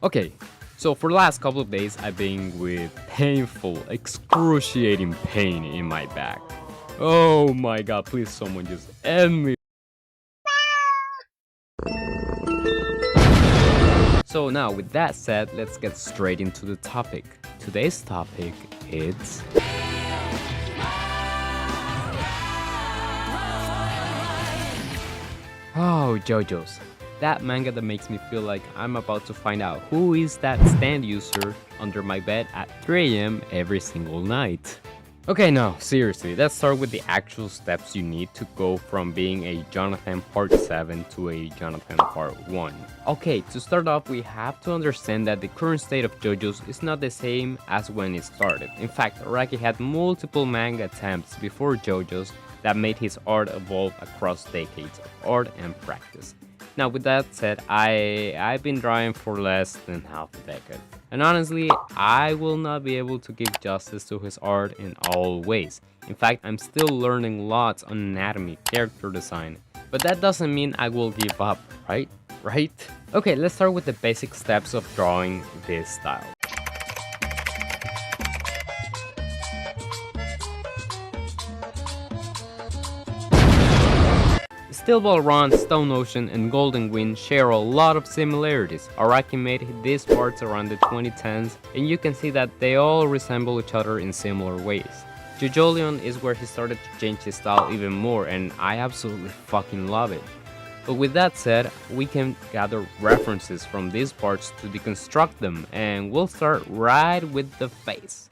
Okay, so for the last couple of days I've been with painful, excruciating pain in my back. Oh my god, please someone just end me. So now with that said, let's get straight into the topic. Today's topic is oh, Jojo's. That manga that makes me feel like I'm about to find out who is that stand user under my bed at 3 AM every single night. Okay, no, seriously, let's start with the actual steps you need to go from being a Jonathan Part 7 to a Jonathan Part 1. Okay, to start off, we have to understand that the current state of Jojo's is not the same as when it started. In fact, Araki had multiple manga attempts before Jojo's that made his art evolve across decades of art and practice. Now with that said, I've been drawing for less than half a decade. And honestly, I will not be able to give justice to his art in all ways. In fact, I'm still learning lots on anatomy, character design. But that doesn't mean I will give up, right? Right? Okay, let's start with the basic steps of drawing this style. Steel Ball Run, Stone Ocean, and Golden Wind share a lot of similarities. Araki made these parts around the 2010s, and you can see that they all resemble each other in similar ways. Jojo is where he started to change his style even more, and I absolutely fucking love it. But with that said, we can gather references from these parts to deconstruct them, and we'll start right with the face.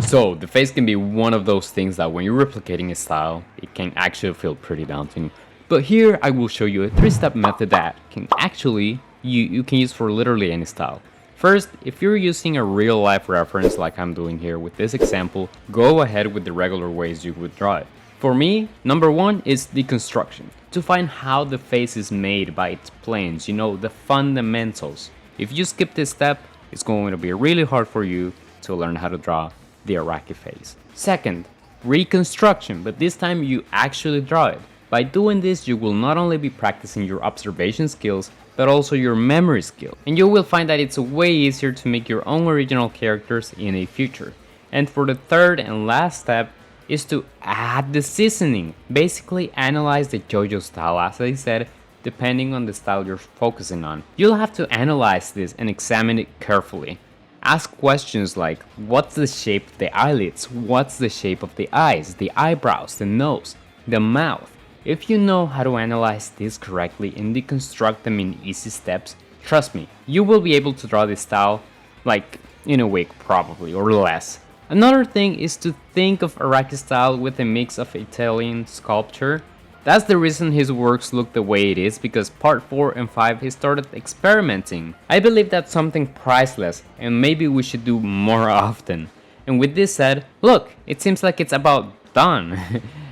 So, the face can be one of those things that when you're replicating a style, it can actually feel pretty daunting. But here I will show you a 3-step method that can actually, you can use for literally any style. First, if you're using a real life reference like I'm doing here with this example, go ahead with the regular ways you would draw it. For me, number 1 is deconstruction. To find how the face is made by its planes, the fundamentals. If you skip this step, it's going to be really hard for you to learn how to draw the Araki face. Second, reconstruction, but this time you actually draw it. By doing this, you will not only be practicing your observation skills, but also your memory skill. And you will find that it's way easier to make your own original characters in the future. And for the third and last step is to add the seasoning. Basically analyze the JoJo style, as I said, depending on the style you're focusing on. You'll have to analyze this and examine it carefully. Ask questions like, what's the shape of the eyelids? What's the shape of the eyes, the eyebrows, the nose, the mouth? If you know how to analyze this correctly and deconstruct them in easy steps, trust me, you will be able to draw this style like in a week probably, or less. Another thing is to think of Araki's style with a mix of Italian sculpture. That's the reason his works look the way it is, because part 4 and 5 he started experimenting. I believe that's something priceless and maybe we should do more often. And with this said, look, it seems like it's about done.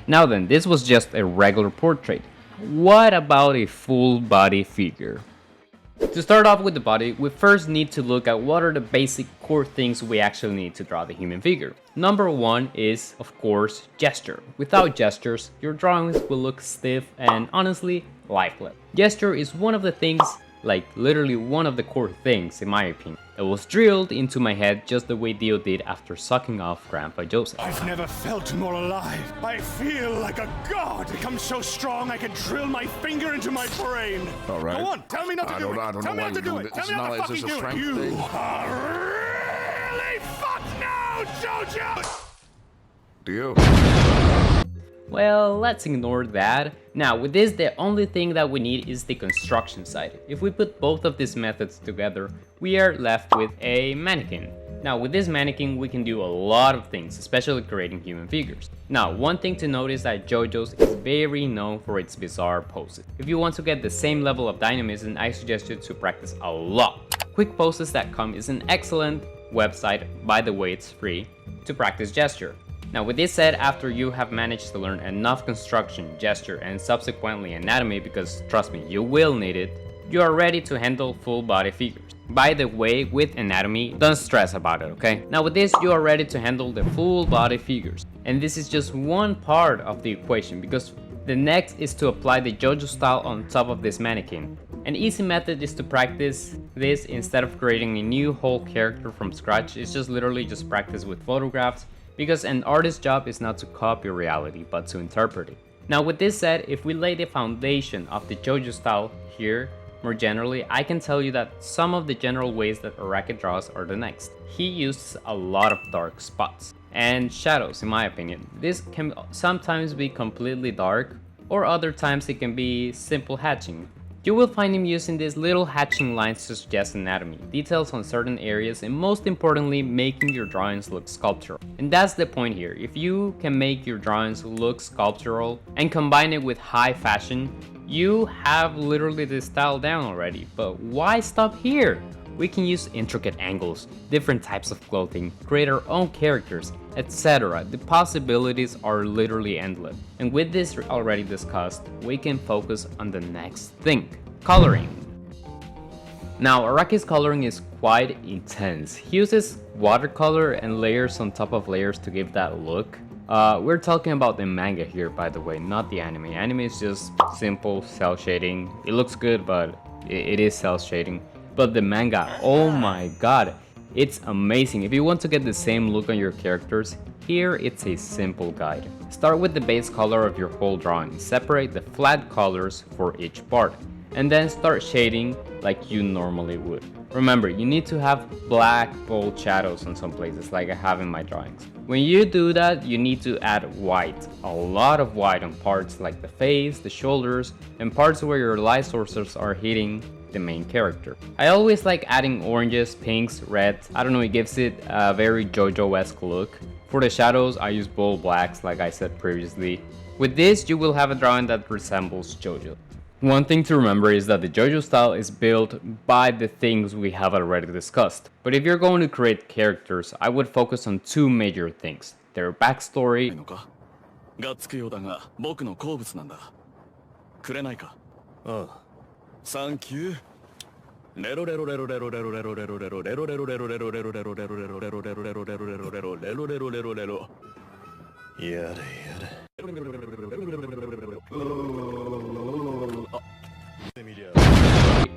Now then, this was just a regular portrait. What about a full body figure? To start off with the body, we first need to look at what are the basic core things we actually need to draw the human figure. Number 1 is, of course, gesture. Without gestures, your drawings will look stiff and honestly lifeless. Gesture is one of the things, like literally one of the core things in my opinion. It was drilled into my head just the way Dio did after sucking off Grandpa Joseph. I've never felt more alive. I feel like a god. Become so strong I can drill my finger into my brain. All right. Go on, tell me not to do it. I don't Tell know me why not to you're do doing it. it. Tell me not to It's fucking a do it. strength You thing. are really fucked now, Jojo! Deal. Well, let's ignore that. Now with this, the only thing that we need is the construction side. If we put both of these methods together, we are left with a mannequin. Now with this mannequin we can do a lot of things, especially creating human figures. Now one thing to note is that JoJo's is very known for its bizarre poses. If you want to get the same level of dynamism, I suggest you to practice a lot. QuickPoses.com is an excellent website, by the way it's free, to practice gesture. Now with this said, after you have managed to learn enough construction, gesture, and subsequently anatomy, because trust me, you will need it, you are ready to handle full body figures. By the way, with anatomy, don't stress about it, okay? Now with this, you are ready to handle the full body figures. And this is just one part of the equation, because The next is to apply the Jojo style on top of this mannequin. An easy method is to practice this instead of creating a new whole character from scratch. It's just literally just practice with photographs, because an artist's job is not to copy reality but to interpret it. Now with this said, if we lay the foundation of the Jojo style here, more generally, I can tell you that some of the general ways that Araki draws are the next. He uses a lot of dark spots and shadows, in my opinion. This can sometimes be completely dark, or other times it can be simple hatching. You will find him using these little hatching lines to suggest anatomy, details on certain areas, and most importantly, making your drawings look sculptural. And that's the point here. If you can make your drawings look sculptural and combine it with high fashion, you have literally the style down already. But why stop here? We can use intricate angles, different types of clothing, create our own characters, etc. The possibilities are literally endless. And with this already discussed, we can focus on the next thing, coloring. Now, Araki's coloring is quite intense. He uses watercolor and layers on top of layers to give that look. We're talking about the manga here, by the way, not the anime. Anime is just simple cell shading. It looks good, but it is cell shading. But the manga, oh my god, it's amazing. If you want to get the same look on your characters, here it's a simple guide. Start with the base color of your whole drawing. Separate the flat colors for each part, and then start shading like you normally would. Remember, you need to have black bold shadows on some places like I have in my drawings. When you do that, you need to add white, a lot of white on parts like the face, the shoulders, and parts where your light sources are hitting the main character. I always like adding oranges, pinks, reds. I don't know, it gives it a very Jojo-esque look. For the shadows, I use bold blacks like I said previously. With this, you will have a drawing that resembles Jojo. One thing to remember is that the Jojo style is built by the things we have already discussed. But if you're going to create characters, I would focus on two major things: their backstory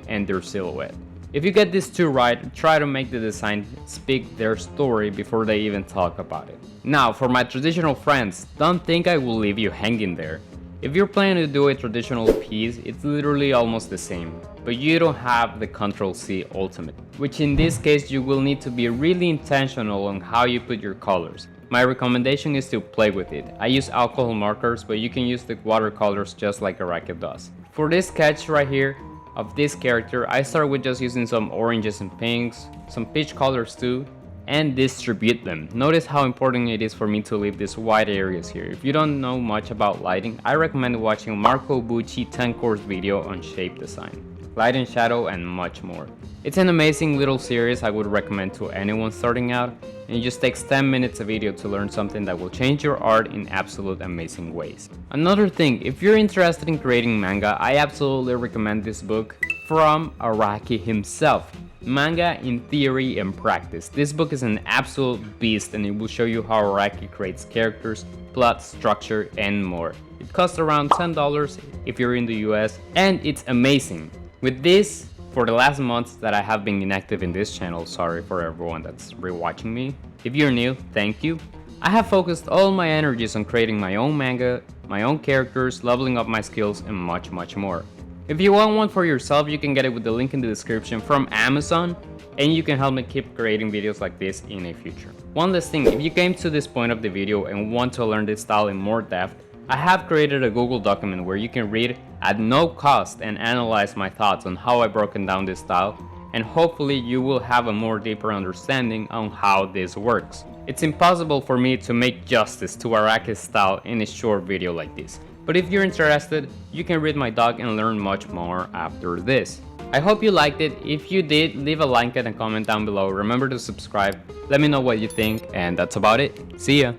and their silhouette. If you get these two right, try to make the design speak their story before they even talk about it. Now, for my traditional friends, don't think I will leave you hanging there. If you're planning to do a traditional piece, it's literally almost the same, but you don't have the Ctrl-C Ultimate, which in this case you will need to be really intentional on how you put your colors. My recommendation is to play with it. I use alcohol markers, but you can use the watercolors just like Araki does. For this sketch right here of this character, I start with just using some oranges and pinks, some peach colors too, and distribute them. Notice how important it is for me to leave these white areas here. If you don't know much about lighting, I recommend watching Marco Bucci 10-course video on shape design, light and shadow, and much more. It's an amazing little series I would recommend to anyone starting out, and it just takes 10 minutes a video to learn something that will change your art in absolute amazing ways. Another thing, if you're interested in creating manga, I absolutely recommend this book from Araki himself. Manga in Theory and Practice. This book is an absolute beast and it will show you how Araki creates characters, plot, structure, and more. It costs around $10 if you're in the US, and it's amazing. With this, for the last months that I have been inactive in this channel, sorry for everyone that's rewatching me. If you're new, thank you. I have focused all my energies on creating my own manga, my own characters, leveling up my skills, and much more. If you want one for yourself, you can get it with the link in the description from Amazon, and you can help me keep creating videos like this in the future. One last thing, if you came to this point of the video and want to learn this style in more depth, I have created a Google document where you can read at no cost and analyze my thoughts on how I've broken down this style, and hopefully you will have a more deeper understanding on how this works. It's impossible for me to make justice to Araki's style in a short video like this. But if you're interested, you can read my doc and learn much more after this. I hope you liked it. If you did, leave a like and a comment down below. Remember to subscribe. Let me know what you think, and that's about it. See ya!